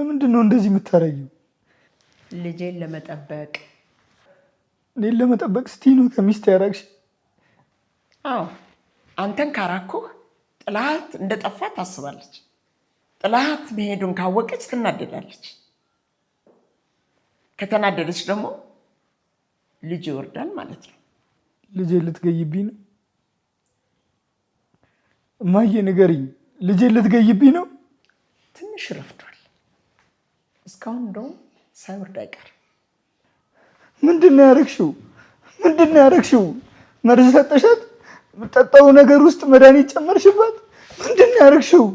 ለምንድን ነው እንደዚህ የምታረጊው? ልጄን ለመጠበቅ። እኔን ለመጠበቅ ስትይ ነው ከሚስት ያራቅሽ? አዎ አንተን ካራኩህ ጥላት እንደጠፋ ታስባለች። ጥላት መሄዱን ካወቀች ትናደዳለች። ከተናደደች ደግሞ ልጅ ይወርዳል ማለት ነው። ልጄ ልትገይብኝ ነው? እማዬ ንገሪኝ፣ ልጄ ልትገይብኝ ነው? ትንሽ ረፍዷል። እስካሁን እንደውም ሳይወርድ አይቀርም። ምንድን ነው ያደረግሽው? ምንድን ነው ያደረግሽው? መርዝ ሰጠሻት? የምጠጣው ነገር ውስጥ መድኃኒት ጨመርሽባት? ምንድን ነው ያደረግሽው?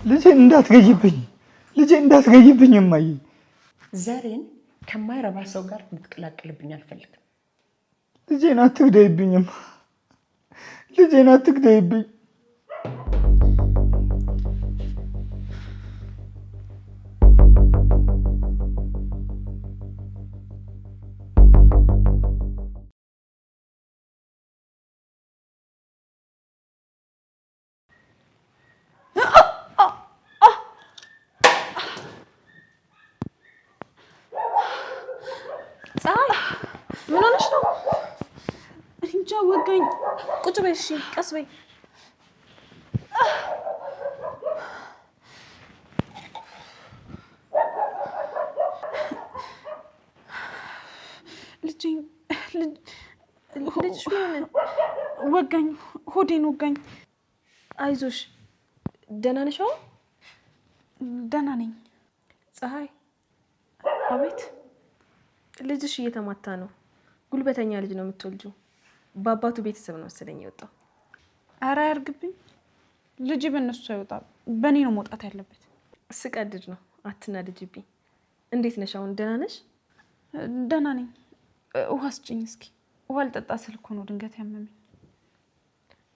ልጄን እንዳትገይብኝ፣ ልጄን እንዳትገይብኝ እማዬ። ዘሬን ከማይረባ ሰው ጋር እንድትቀላቅልብኝ አልፈልግም። ልጄን አትግደይብኝም፣ ልጄን አትግደይብኝ። ምን ሆነሽ ነው? እንጃ ወጋኝ። ቁጭ በይ እሺ፣ ቀስ በይ። ልጅሽ ምን ወጋኝ? ሆዴን ወጋኝ። አይዞሽ፣ ደህና ነሽ? ደህና ነኝ። ፀሐይ። አቤት። ልጅሽ እየተማታ ነው። ጉልበተኛ ልጅ ነው የምትወልጂው። በአባቱ ቤተሰብ ነው መሰለኝ የወጣው። ኧረ ያርግብኝ። ልጅ በእነሱ አይወጣም፣ በእኔ ነው መውጣት ያለበት። ስቀድድ ነው፣ አትናድጅብኝ። እንዴት ነሽ አሁን? ደህና ነሽ? ደህና ነኝ። ውሃ ስጭኝ እስኪ። ውሃ ልጠጣ ስል እኮ ነው ድንገት ያመመኝ።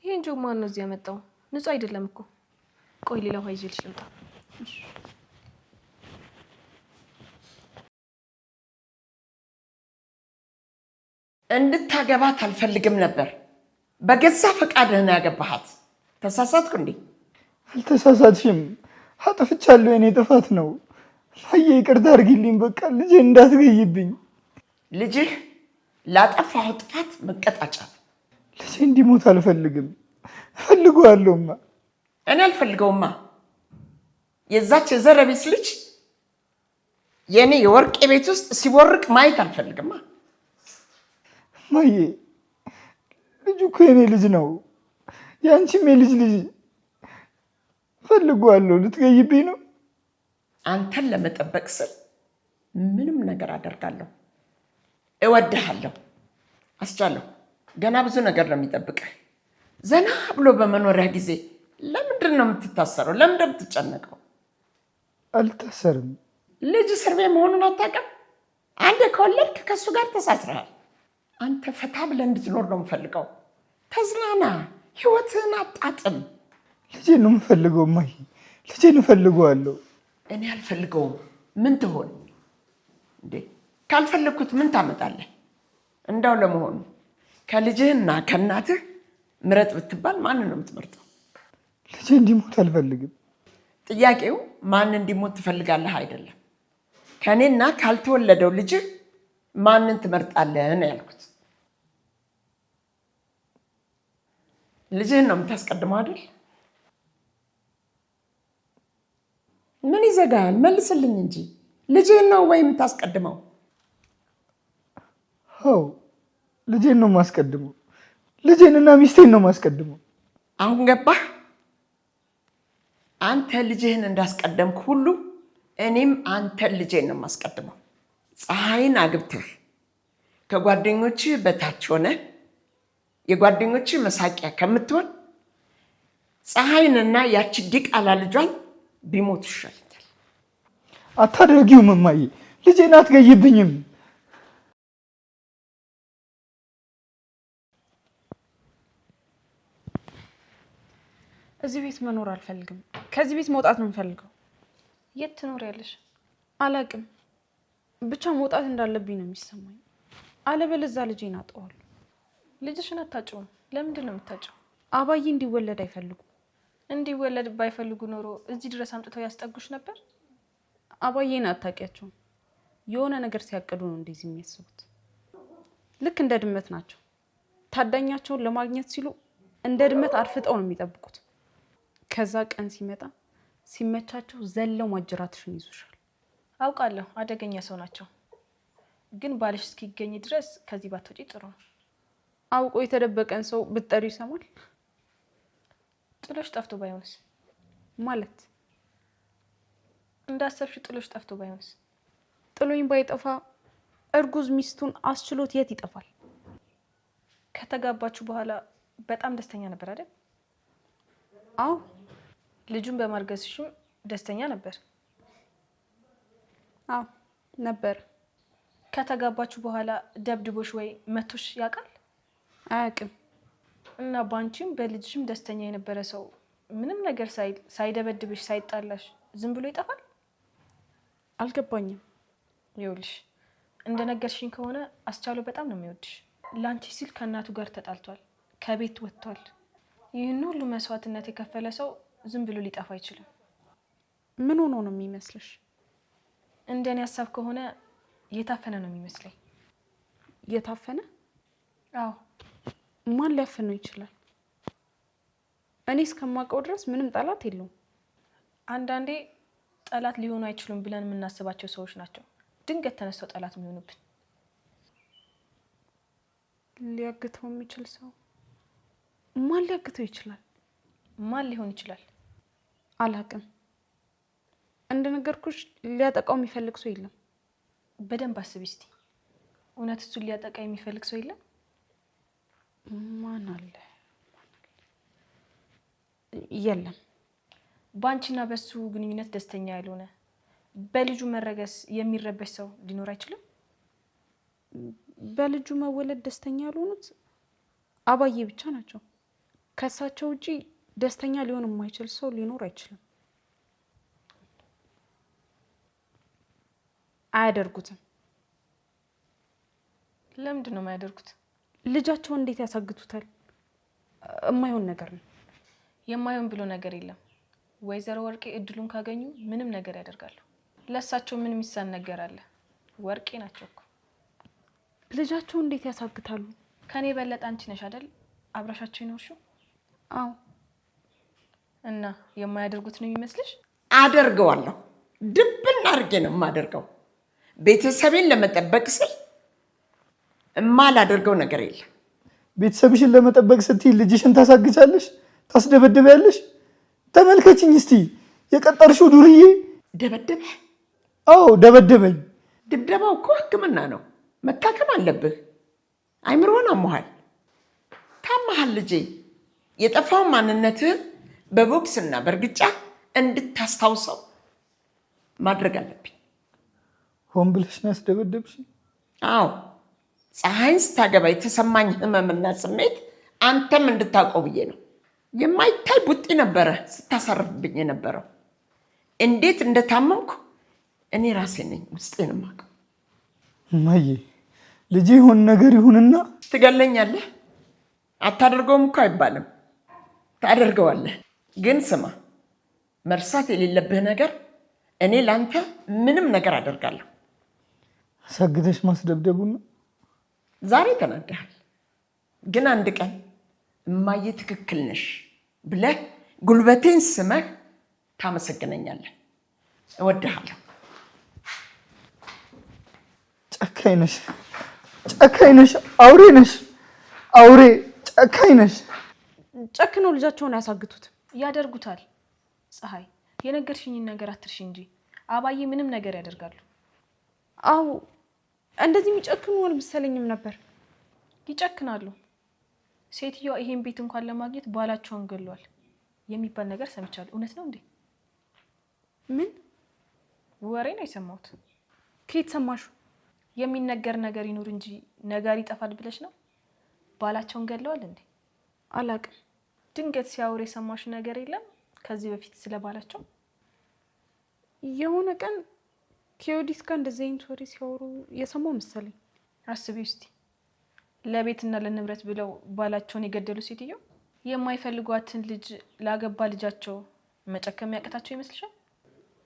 ይሄን ጆ ማን ነው እዚህ ያመጣው? ንጹህ አይደለም እኮ። ቆይ ሌላ ውሃ ይዤልሽ ልምጣ። እንድታገባት አልፈልግም ነበር። በገዛ ፈቃድህ ነው ያገባሃት። ተሳሳትኩ እንዴ? አልተሳሳትሽም። አጥፍቻለሁ፣ የኔ ጥፋት ነው። ማየ ይቅርታ አድርጊልኝ። በቃ ልጄ እንዳትገይብኝ። ልጅህ ላጠፋኸው ጥፋት መቀጣጫ ነው። ልጄ እንዲሞት አልፈልግም። እፈልገዋለሁማ። እኔ አልፈልገውማ። የዛች የዘረቢስ ልጅ የኔ የወርቄ ቤት ውስጥ ሲቦርቅ ማየት አልፈልግማ። ማየ ልጁ እኮ የኔ ልጅ ነው፣ የአንቺም የልጅ ልጅ። እፈልገዋለሁ። ልትገይብኝ ነው? አንተን ለመጠበቅ ስል ምንም ነገር አደርጋለሁ። እወድሃለሁ። አስቻለሁ። ገና ብዙ ነገር ነው የሚጠብቅህ። ዘና ብሎ በመኖሪያ ጊዜ ለምንድን ነው የምትታሰረው? ለምንድን ነው የምትጨነቀው? አልታሰርም። ልጅ እስር ቤት መሆኑን አታውቅም? አንዴ ከወለድክ ከእሱ ጋር ተሳስረሃል። አንተ ፈታ ብለህ እንድትኖር ነው የምፈልገው። ተዝናና፣ ህይወትህን አጣጥም። ልጄን ነው የምፈልገው እማዬ፣ ልጄን እፈልገዋለሁ። እኔ አልፈልገውም። ምን ትሆን እንዴ? ካልፈለግኩት ምን ታመጣለህ? እንዳው ለመሆኑ ከልጅህና ከእናትህ ምረጥ ብትባል ማንን ነው የምትመርጠው? ልጄ እንዲሞት አልፈልግም። ጥያቄው ማን እንዲሞት ትፈልጋለህ አይደለም። ከእኔና ካልተወለደው ልጅህ ማንን ትመርጣለህ ነው ያልኩት። ልጅህን ነው የምታስቀድመው አይደል? ምን ይዘጋል? መልስልኝ እንጂ። ልጅህን ነው ወይ የምታስቀድመው? አዎ ልጄን ነው የማስቀድመው። ልጄንና ሚስቴን ነው የማስቀድመው። አሁን ገባህ? አንተ ልጅህን እንዳስቀደምክ ሁሉ እኔም አንተን ልጄን ነው የማስቀድመው። ፀሐይን አግብተህ ከጓደኞች በታች ሆነ የጓደኞች መሳቂያ ከምትሆን ፀሐይንና ያቺ ዲቃላ ልጇን ቢሞት ይሻላል። አታደርጊውም እማዬ፣ ልጄን አትገይብኝም። እዚህ ቤት መኖር አልፈልግም። ከዚህ ቤት መውጣት ነው የምፈልገው። የት ትኖሪያለሽ? አላቅም፣ ብቻ መውጣት እንዳለብኝ ነው የሚሰማኝ። አለበለዚያ ልጄን አጠዋለሁ። ልጅሽን አታጭውም? ለምንድን ነው የምታጭው? አባዬ እንዲወለድ አይፈልጉም። እንዲወለድ ባይፈልጉ ኖሮ እዚህ ድረስ አምጥተው ያስጠጉሽ ነበር? አባዬን አታውቂያቸውም። የሆነ ነገር ሲያቅዱ ነው እንደዚህ የሚያስቡት። ልክ እንደ ድመት ናቸው። ታዳኛቸውን ለማግኘት ሲሉ እንደ ድመት አርፍጠው ነው የሚጠብቁት። ከዛ ቀን ሲመጣ ሲመቻቸው ዘለው ማጅራትሽን ይዙሻል። አውቃለሁ፣ አደገኛ ሰው ናቸው። ግን ባልሽ እስኪገኝ ድረስ ከዚህ ባትወጪ ጥሩ ነው። አውቆ የተደበቀን ሰው ብትጠሪ ይሰማል? ጥሎሽ ጠፍቶ ባይሆንስ? ማለት እንዳሰብሽ ጥሎሽ ጠፍቶ ባይሆንስ? ጥሎኝ ባይጠፋ እርጉዝ ሚስቱን አስችሎት የት ይጠፋል? ከተጋባችሁ በኋላ በጣም ደስተኛ ነበር አይደል? አዎ። ልጁን በማርገዝሽም ደስተኛ ነበር? አዎ ነበር። ከተጋባችሁ በኋላ ደብድቦሽ ወይ መቶሽ ያውቃል? አያውቅም። እና ባንቺም በልጅሽም ደስተኛ የነበረ ሰው ምንም ነገር ሳይደበድብሽ ሳይጣላሽ ዝም ብሎ ይጠፋል? አልገባኝም። ይኸውልሽ እንደነገርሽኝ ከሆነ አስቻለው በጣም ነው የሚወድሽ። ላንቺ ሲል ከእናቱ ጋር ተጣልቷል፣ ከቤት ወጥቷል። ይህን ሁሉ መስዋዕትነት የከፈለ ሰው ዝም ብሎ ሊጠፋ አይችልም። ምን ሆኖ ነው የሚመስልሽ? እንደኔ ሀሳብ ከሆነ የታፈነ ነው የሚመስለኝ። የታፈነ? አዎ። ማን ሊያፍነው ይችላል? እኔ እስከማውቀው ድረስ ምንም ጠላት የለውም። አንዳንዴ ጠላት ሊሆኑ አይችሉም ብለን የምናስባቸው ሰዎች ናቸው ድንገት ተነስተው ጠላት የሚሆኑብን። ሊያግተው የሚችል ሰው ማን ሊያግተው ይችላል? ማን ሊሆን ይችላል? አላውቅም። እንደነገርኩሽ ሊያጠቃው የሚፈልግ ሰው የለም። በደንብ አስቢ እስቲ። እውነት እሱን ሊያጠቃ የሚፈልግ ሰው የለም? ማን አለ? የለም። ባንቺና በሱ ግንኙነት ደስተኛ ያልሆነ በልጁ መረገስ የሚረበሽ ሰው ሊኖር አይችልም? በልጁ መወለድ ደስተኛ ያልሆኑት አባዬ ብቻ ናቸው። ከሳቸው ውጪ ደስተኛ ሊሆን የማይችል ሰው ሊኖር አይችልም። አያደርጉትም። ለምንድን ነው የማያደርጉት? ልጃቸውን እንዴት ያሳግቱታል? የማይሆን ነገር ነው። የማይሆን ብሎ ነገር የለም። ወይዘሮ ወርቄ እድሉን ካገኙ ምንም ነገር ያደርጋሉ። ለእሳቸው ምን የሚሳን ነገር አለ? ወርቄ ናቸው እኮ። ልጃቸውን እንዴት ያሳግታሉ? ከኔ በለጠ አንቺ ነሽ አይደል አብረሻቸው ይኖርሽው? አዎ። እና የማያደርጉት ነው የሚመስልሽ? አደርገዋለሁ። ድብን አድርጌ ነው የማደርገው። ቤተሰቤን ለመጠበቅ ስል የማላደርገው ነገር የለም። ቤተሰብሽን ለመጠበቅ ስትይ ልጅሽን ታሳግቻለሽ፣ ታስደበድቢያለሽ። ተመልከችኝ እስቲ። የቀጠርሽው ዱርዬ ደበደበ? አዎ ደበደበኝ። ድብደባው እኮ ሕክምና ነው፣ መታከም አለብህ። አይምሮህን አሞሃል፣ ታመሃል። ልጄ የጠፋውን ማንነትህን በቦክስና በእርግጫ እንድታስታውሰው ማድረግ አለብኝ። ሆን ብለሽ ነው ያስደበደብሽ? አዎ፣ ፀሐይን ስታገባ የተሰማኝ ህመምና ስሜት አንተም እንድታውቀው ብዬ ነው። የማይታይ ቡጢ ነበረ ስታሳርፍብኝ የነበረው። እንዴት እንደታመምኩ እኔ ራሴ ነኝ ውስጤን የማውቀው። እማዬ ልጄ ይሁን ነገር ይሁንና ትገለኛለህ። አታደርገውም እኮ አይባልም፣ ታደርገዋለህ። ግን ስማ፣ መርሳት የሌለብህ ነገር እኔ ላንተ ምንም ነገር አደርጋለሁ። አሳግተሽ ማስደብደቡና ዛሬ ተናደሃል፣ ግን አንድ ቀን እማዬ ትክክል ነሽ ብለህ ጉልበቴን ስመህ ታመሰግነኛለህ። እወድሃለሁ። ጨካኝ ነሽ፣ ጨካኝ ነሽ፣ አውሬ ነሽ፣ አውሬ ጨካኝ ነሽ። ጨክነው ልጃቸውን ያሳግቱት። ያደርጉታል። ፀሐይ የነገርሽኝን ነገር አትርሺ እንጂ አባዬ ምንም ነገር ያደርጋሉ። አዎ እንደዚህ የሚጨክኑ አልመሰለኝም ነበር። ይጨክናሉ። ሴትዮዋ ይሄን ቤት እንኳን ለማግኘት ባላቸውን ገሏል የሚባል ነገር ሰምቻለሁ። እውነት ነው እንዴ? ምን ወሬ ነው የሰማሁት? ከየት ሰማሹ? የሚነገር ነገር ይኑር እንጂ ነጋሪ ይጠፋል ብለሽ ነው? ባላቸውን ገለዋል እንዴ? አላቅም። ድንገት ሲያወሩ የሰማሹ ነገር የለም ከዚህ በፊት ስለባላቸው? የሆነ ቀን ከዮዲት ጋር እንደዚህ አይነት ወሬ ሲያወሩ የሰማው መሰለኝ። አስቢ እስቲ ለቤትና ለንብረት ብለው ባላቸውን የገደሉ ሴትዮ የማይፈልጓትን ልጅ ላገባ ልጃቸው መጨከም ያቀታቸው ይመስልሻል?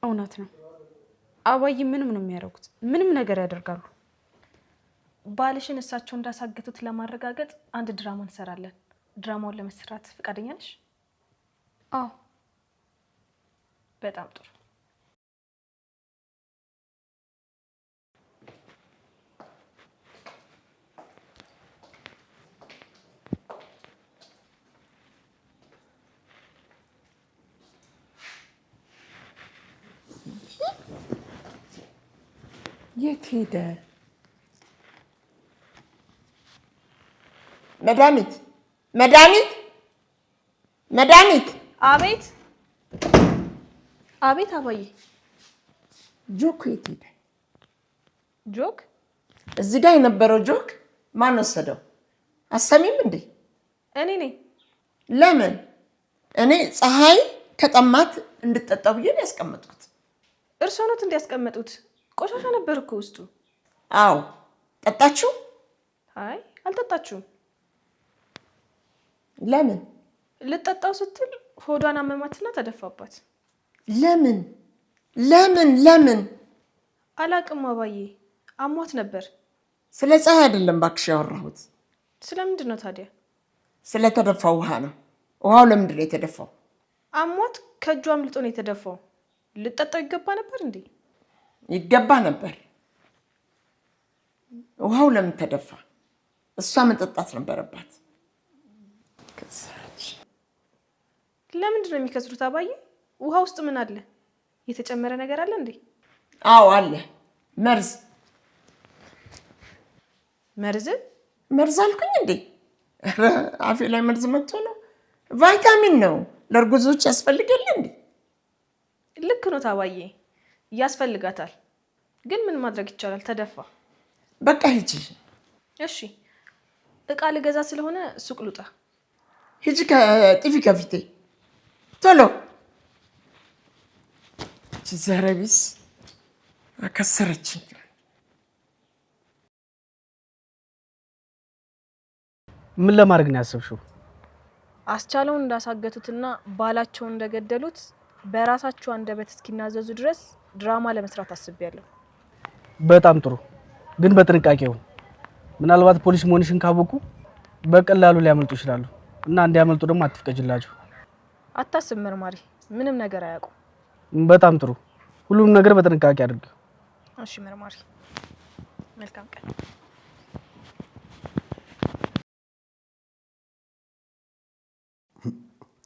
እውነት ነው። አባዬ ምንም ነው የሚያደርጉት፣ ምንም ነገር ያደርጋሉ። ባልሽን እሳቸው እንዳሳገቱት ለማረጋገጥ አንድ ድራማ እንሰራለን። ድራማውን ለመስራት ፈቃደኛ ነሽ? አዎ። በጣም ጥሩ። የት ሄደ? መድኃኒት መድኃኒት መድኃኒት! አቤት አቤት። አባዬ ጆክ የት ሄደ? ጆክ? እዚህ ጋር የነበረው ጆክ ማን ወሰደው? አሰሚም እንዴ? እኔ ነኝ። ለምን? እኔ ፀሐይ ከጠማት እንድጠጣው ብዬ ነው ያስቀመጥኩት። እርስዎ ኖት እንዲያስቀመጡት? ቆሻሻ ነበር እኮ ውስጡ። አዎ። ጠጣችሁ? አይ አልጠጣችሁም። ለምን? ልጠጣው ስትል ሆዷን አመማትና ተደፋባት። ለምን ለምን ለምን? አላቅም አባዬ፣ አሟት ነበር። ስለ ፀሐይ አይደለም ባክሽ ያወራሁት። ስለምንድን ነው ታዲያ? ስለተደፋው ውሃ ነው። ውሃው ለምንድን ነው የተደፋው? አሟት ከእጇ አምልጦ ነው የተደፋው። ልጠጣው ይገባ ነበር እንዴ? ይገባ ነበር። ውሃው ለምን ተደፋ? እሷ መጠጣት ነበረባት። ለምንድን ነው የሚከስሩት አባዬ? ውሃ ውስጥ ምን አለ? የተጨመረ ነገር አለ እንዴ? አዎ አለ። መርዝ። መርዝ? መርዝ አልኩኝ እንዴ? አፌ ላይ መርዝ መጥቶ ነው። ቫይታሚን ነው፣ ለእርጉዞች ያስፈልጋል እንዴ? ልክ ነው አባዬ፣ ያስፈልጋታል። ግን ምን ማድረግ ይቻላል? ተደፋ። በቃ ሂጂ። እሺ፣ እቃ ልገዛ ስለሆነ ሱቅ ልውጣ። ሂጂ፣ ከጥፊ ከፊቴ ቶሎ። ዘረቢስ አከሰረችኝ። ምን ለማድረግ ነው ያሰብሽው? አስቻለውን እንዳሳገቱትና ባላቸውን እንደገደሉት በራሳቸው አንደበት እስኪናዘዙ ድረስ ድራማ ለመስራት አስቤያለሁ። በጣም ጥሩ፣ ግን በጥንቃቄ ሁን። ምናልባት ፖሊስ መሆንሽን ካወቁ በቀላሉ ሊያመልጡ ይችላሉ እና እንዲያመልጡ ደግሞ አትፍቀጅላቸው። አታስብ መርማሪ፣ ምንም ነገር አያውቁም። በጣም ጥሩ፣ ሁሉም ነገር በጥንቃቄ አድርግ። እሺ መርማሪ፣ መልካም ቀን።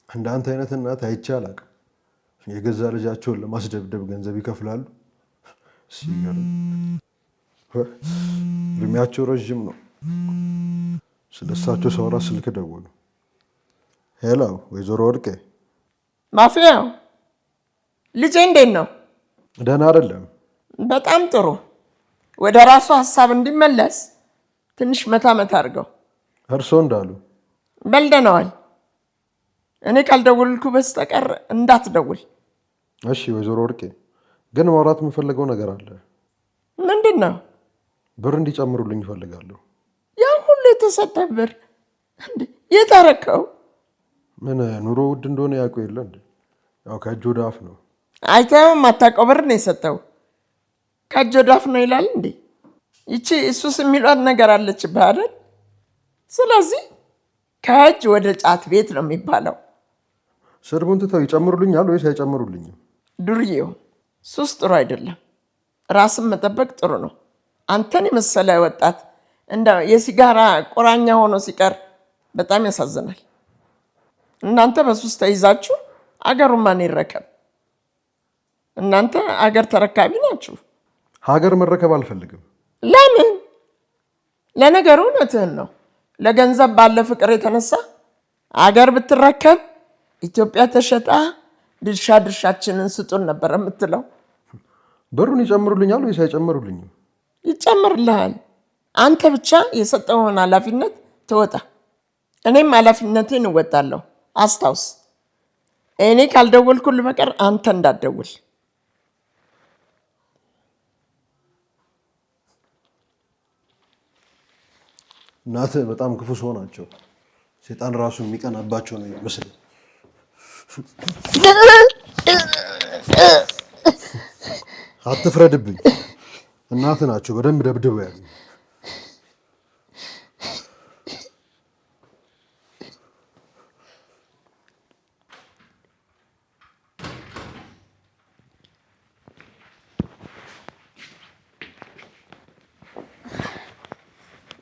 እንዳንተ አይነት እናት አይቼ አላውቅም። የገዛ ልጃቸውን ለማስደብደብ ገንዘብ ይከፍላሉ። ሲገርም እድሜያቸው ረዥም ነው። ስለሳቸው ሰውራ ስልክ ደወሉ። ሄሎ ወይዘሮ ወርቄ። ማፊያው ልጄ እንዴት ነው? ደህና አይደለም። በጣም ጥሩ። ወደ ራሱ ሀሳብ እንዲመለስ ትንሽ መታ አድርገው። እርስዎ እንዳሉ በልደነዋል። እኔ ካልደወልኩ በስተቀር እንዳትደውል። እሺ ወይዘሮ ወርቄ፣ ግን ማውራት የምፈልገው ነገር አለ። ምንድን ነው? ብር እንዲጨምሩልኝ እፈልጋለሁ። ያ ሁሉ የተሰጠ ብር የት አደረከው? ምን ኑሮ ውድ እንደሆነ ያውቁ የለ እንዴ? ያው ከእጅ ወደ አፍ ነው። አይተኸው የማታውቀው ብር ነው የሰጠው። ከእጅ ወደ አፍ ነው ይላል እንዴ? ይቺ እሱስ የሚሏት ነገር አለችብህ አይደል? ስለዚህ ከእጅ ወደ ጫት ቤት ነው የሚባለው። ስድቡን ትተው ይጨምሩልኛል ወይስ አይጨምሩልኝም? ዱርዬው፣ ሱስ ጥሩ አይደለም። ራስን መጠበቅ ጥሩ ነው። አንተን የመሰለ ወጣት እንደ የሲጋራ ቁራኛ ሆኖ ሲቀር በጣም ያሳዝናል። እናንተ በሱስ ተይዛችሁ አገሩን ማን ይረከብ? እናንተ አገር ተረካቢ ናችሁ። ሀገር መረከብ አልፈልግም። ለምን? ለነገሩ እውነትህን ነው። ለገንዘብ ባለ ፍቅር የተነሳ አገር ብትረከብ ኢትዮጵያ ተሸጣ ድርሻችንን ስጡን ነበር የምትለው። ብሩን ይጨምሩልኛል ወይስ አይጨምሩልኝም? ይጨምርልሃል። አንተ ብቻ የሰጠውን ኃላፊነት ተወጣ። እኔም ኃላፊነቴን እወጣለሁ። አስታውስ፣ እኔ ካልደወልኩልህ በቀር አንተ እንዳትደውል። እናትህ በጣም ክፉ ሰው ናቸው። ሴጣን ራሱ የሚቀናባቸው ነው ይመስል። አትፍረድብኝ። እናትህ ናቸው በደንብ ደብድበው ያሉ።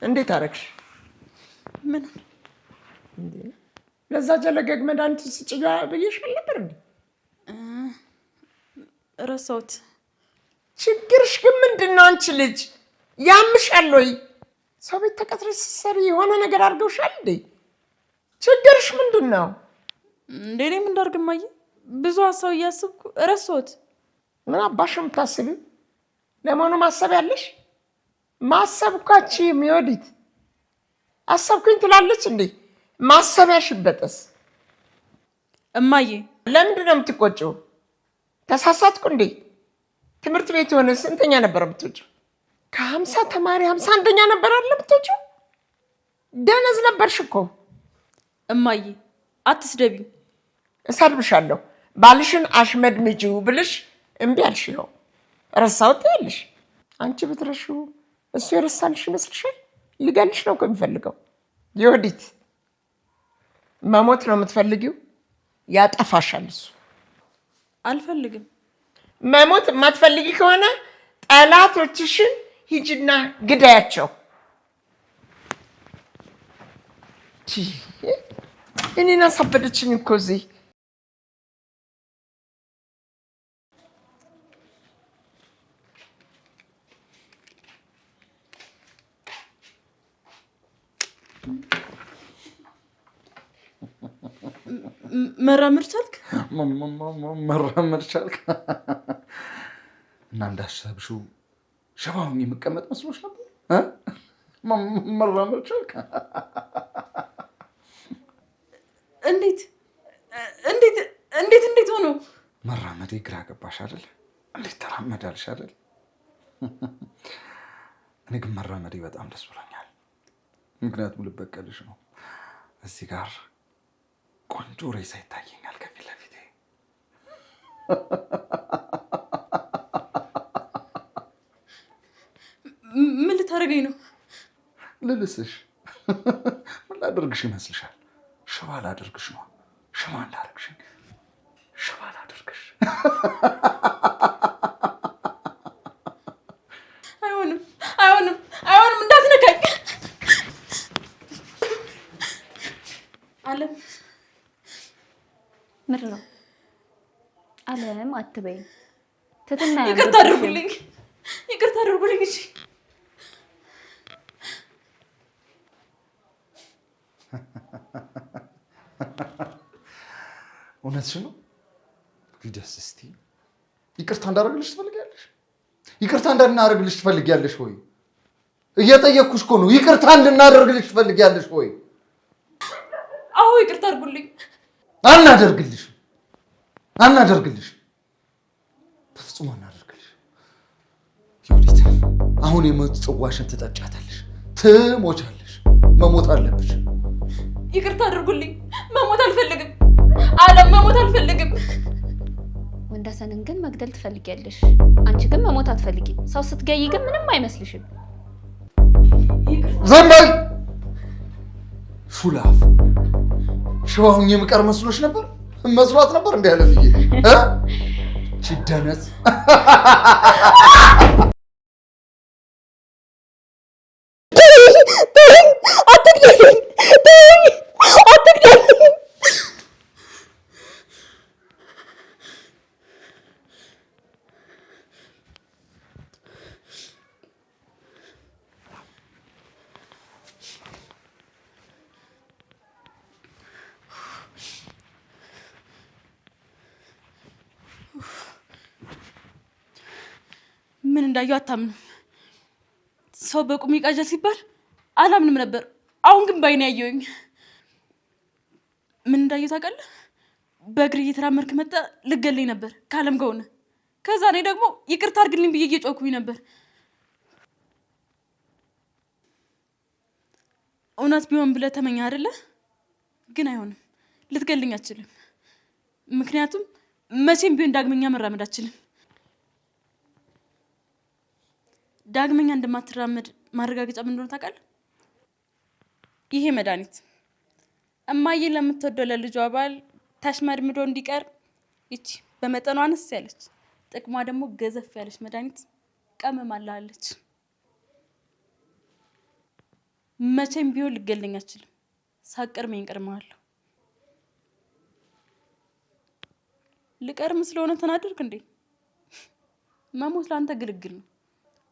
እንዴት አረግሽ? ምን ለዛ ጀለገግ መድኃኒት ስጭያ ብዬሽ አልነበር እንዴ? ረሳሁት። ችግርሽ ግን ምንድን ነው? አንቺ ልጅ ያምሻል ወይ? ሰው ቤት ተቀጥረሽ ስትሰሪ የሆነ ነገር አድርገውሻል እንዴ? ችግርሽ ምንድን ነው? እንዴ እኔም እንዳርግ እማዬ፣ ብዙ ሀሳብ እያስብኩ ረሳሁት። ምን አባሽ የምታስቢው? ለመሆኑ ማሰብ ያለሽ? ማሰብ እኮ አትችይም። የወዲት አሰብኩኝ ትላለች እንዴ? ማሰቢያሽ ይበጠስ። እማዬ ለምንድን ነው የምትቆጪው? ተሳሳትኩ እንዴ? ትምህርት ቤት የሆነ ስንተኛ ነበር የምትወጪው? ከ50 ተማሪ 51ኛ ነበር አይደል የምትወጪው? ደነዝ ነበርሽ እኮ። እማዬ አትስደቢኝ። እሰድብሻለሁ። ባልሽን አሽመድምጂው ብልሽ እምቢ አልሽ። ይኸው ረሳሁት ትያለሽ። አንቺ ብትረሺው እሱ የረሳልሽ ይመስልሻል? ሊገልሽ ነው እኮ የሚፈልገው። የወዲት መሞት ነው የምትፈልጊው? ያጠፋሻል እሱ። አልፈልግም። መሞት የማትፈልጊ ከሆነ ጠላቶችሽን ሂጂና ግዳያቸው። እኔን አሳበደችኝ እኮ እዚህ። መራመድ ቻልክ? መራመድ ቻልክ? እና እንዳሰብሽው ሸባውን የምቀመጥ መስሎሽ ነበር? መራመድ ቻልክ? እንዴት እንዴት እንዴት እንዴት ሆኖ? መራመዴ ግራ ገባሽ አይደል? እንዴት ተራመዳልሽ አይደል? እኔ ግን መራመዴ በጣም ደስ ብሎኛል። ምክንያቱም ልበቀልሽ ነው። እዚህ ጋር ቆንጆ ሬሳ ይታየኛል ከፊት ለፊቴ። ምን ልታደርገኝ ነው? ልልስሽ። ምን ላደርግሽ ይመስልሻል? ሽባ ላደርግሽ ነው። ሽባ እንዳደርግሽኝ ሽባ ላደርግሽ። አይሆንም፣ አይሆንም፣ አይሆንም! እንዳትነካኝ አለም። ምር ነው አለም አትበይ። ትትና ይቅርታ አድርጉልኝ፣ ይቅርታ አድርጉልኝ። እሺ እውነትሽ ነው። ደስ እስቲ ይቅርታ እንዳደርግልሽ ትፈልጊያለሽ? ይቅርታ እንዳናደርግልሽ ትፈልጊያለሽ ወይ? እየጠየቅኩሽ እኮ ነው። ይቅርታ እንድናደርግልሽ ትፈልጊያለሽ ወይ? አዎ ይቅርታ አድርጉልኝ። አናደርግልሽ በፍጹም አናደርግልሽ። ዮዲት አሁን የሞት ጽዋሽን ትጠጫታለሽ፣ ትሞቻለሽ። መሞት አለብሽ። ይቅርታ አድርጉልኝ። መሞት አልፈልግም። አለም መሞት አልፈልግም። ወንዳሰንን ግን መግደል ትፈልጊያለሽ። አንቺ ግን መሞት አትፈልጊም። ሰው ስትገይ ግን ምንም አይመስልሽም። ዝም በይ ሹላፍ። ሽባሁኝ የምቀር መስሎሽ ነበር? መስሏት ነበር እንዲህ ያለ ብዬ ችደነት ምን እንዳየው አታምንም። ሰው በቁም ይቃዣል ሲባል አላምንም ነበር። አሁን ግን ባይኔ ያየውኝ። ምን እንዳየው ታውቃለህ? በእግር እየተራመድክ መጣ ልገለኝ ነበር ካለም ጋር ሆነ። ከዛ እኔ ደግሞ ይቅርታ አድርግልኝ ብዬ እየጮኩኝ ነበር። እውነት ቢሆን ብለህ ተመኛ አይደለ? ግን አይሆንም። ልትገልኝ አትችልም። ምክንያቱም መቼም ቢሆን ዳግመኛ መራመድ አትችልም። ዳግመኛ እንደማትራመድ ማረጋገጫ ምን እንደሆነ ታውቃለህ? ይሄ መድኃኒት እማዬ ለምትወደው ለልጇ ባል ታሽመድምዶ እንዲቀር ይቺ በመጠኗ አነስ ያለች ጥቅሟ ደግሞ ገዘፍ ያለች መድኃኒት ቀመማላለች። መቼም ቢሆን ልገልኝ አትችልም። ሳቀርመኝ እንቀርመዋለሁ። ልቀርም ስለሆነ ተናደርክ እንዴ? መሞት ለአንተ ግልግል ነው።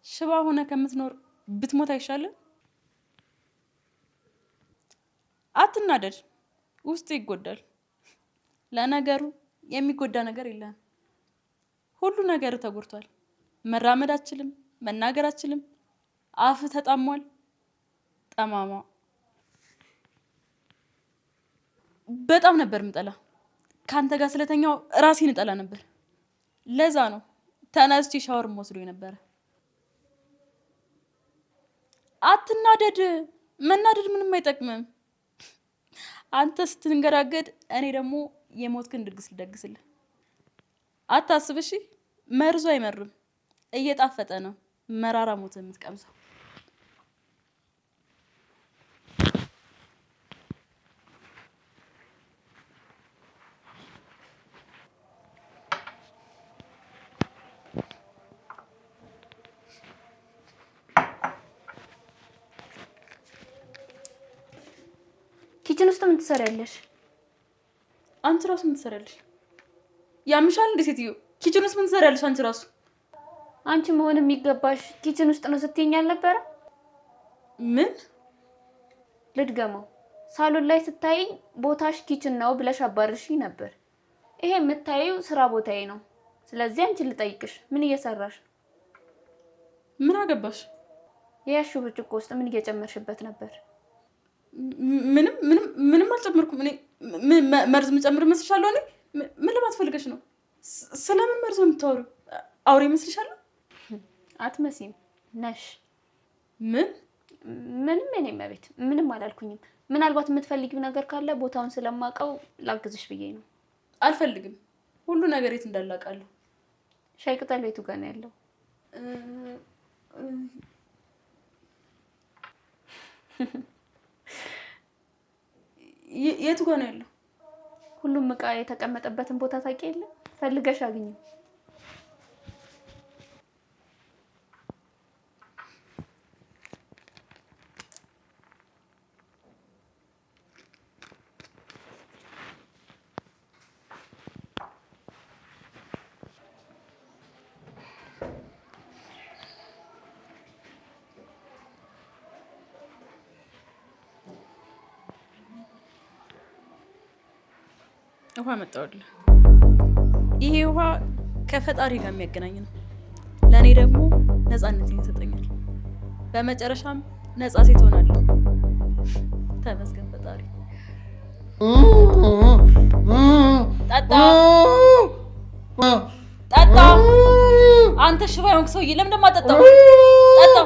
ሽባ ሆነ ከምትኖር ብትሞት አይሻልም? አትናደድ፣ ውስጥ ይጎዳል። ለነገሩ የሚጎዳ ነገር የለም። ሁሉ ነገር ተጎድቷል። መራመድ አትችልም፣ መናገር አትችልም። አፍ ተጣሟል። ጠማማ በጣም ነበር ምጠላ። ካንተ ጋር ስለተኛው ራሴን እጠላ ነበር። ለዛ ነው ተነስቼ ሻወር ወስዶኝ ነበር። አትናደድ። መናደድ ምንም አይጠቅምም። አንተ ስትንገራገድ እኔ ደግሞ የሞትክን ድግስ ልደግስልህ። አታስብ እሺ። መርዞ አይመርም፣ እየጣፈጠ ነው መራራ ሞት የምትቀምሰው። ኪችን ውስጥ ምን ትሰሪያለሽ? አንቺ ራሱ ምን ትሰሪያለሽ? ያምሻል እንዴ ሴትዮ? ኪችን ውስጥ ምን ትሰሪያለሽ አንቺ ራሱ? አንቺ መሆን የሚገባሽ ኪችን ውስጥ ነው ስትይኝ አልነበረ? ምን ልድገመው? ሳሎን ላይ ስታይኝ ቦታሽ ኪችን ነው ብለሽ አባርሽኝ ነበር። ይሄ የምታዪው ስራ ቦታዬ ነው። ስለዚህ አንቺን ልጠይቅሽ፣ ምን እየሰራሽ? ምን አገባሽ? የያሽው ብርጭቆ ውስጥ ምን እየጨመርሽበት ነበር? ምንም አልጨመርኩም። እኔ መርዝ የምጨምር መስልሻለሁ? እኔ ምን ለማትፈልገሽ ነው? ስለምን መርዝ የምታወሪው? አውሬ መስልሻለሁ? አትመሲም ነሽ። ምንም እኔ መቤት ምንም አላልኩኝም። ምናልባት የምትፈልጊው ነገር ካለ ቦታውን ስለማውቀው ላግዝሽ ብዬ ነው። አልፈልግም። ሁሉ ነገር የት እንዳለ አውቃለሁ። ሻይ ቅጠል የቱ ጋር ነው ያለው? የቱ ጋር ነው ያለው? ሁሉም እቃ የተቀመጠበትን ቦታ ታውቂ የለ? ፈልገሽ አግኙ። ውሃ መጣሁልህ። ይሄ ውሃ ከፈጣሪ ጋር የሚያገናኝ ነው። ለእኔ ደግሞ ነፃነትን ይሰጠኛል። በመጨረሻም ነፃ ሴት ሆናለሁ። ተመስገን ፈጣሪ። ጠጣ ጠጣ። አንተ ሽባ የሆንክ ሰውዬ ለምን እንደማጠጣው? ጠጣ